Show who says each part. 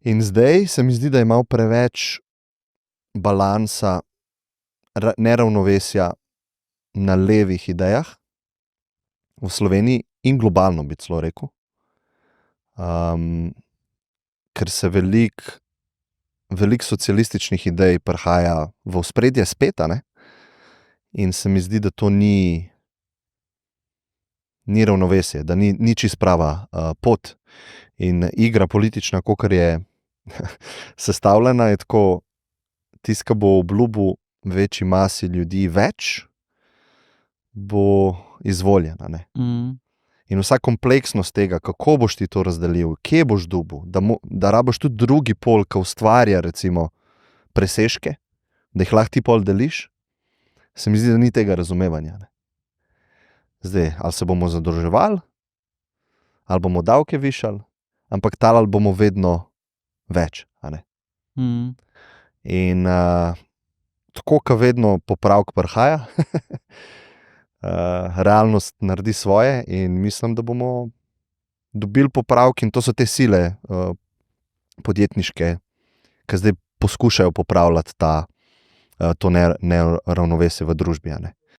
Speaker 1: In zdaj se mi zdi, da je malo preveč balansa, neravnovesja na levih idejah v Sloveniji in globalno, bi celo rekel. Ker se veliko socialističnih idej prihaja v ospredje spet, ne? In se mi zdi, da to ni ravnovesje, da ni čisto prava pot. In igra politična, kakor je sestavljena, je tako, tisti, ki bo obljubil večji masi ljudi več, bo izvoljen, ne. In vsa kompleksnost tega, kako boš ti to razdelil, kje boš dobil, da rabiš tudi drugi pol, ki ustvarja recimo presežke, da jih lahko ti pol deliš, se mi zdi, da ni tega razumevanja, ne. Zdaj, ali se bomo zadolževali, ali bomo davke višali, ampak talali bomo vedno več, a ne. In tako, ko vedno popravek prihaja, realnost naredi svoje in mislim, da bomo dobili popravek, in to so te sile podjetniške, ki zdaj poskušajo popravljati to neravnovesje v družbi, a ne.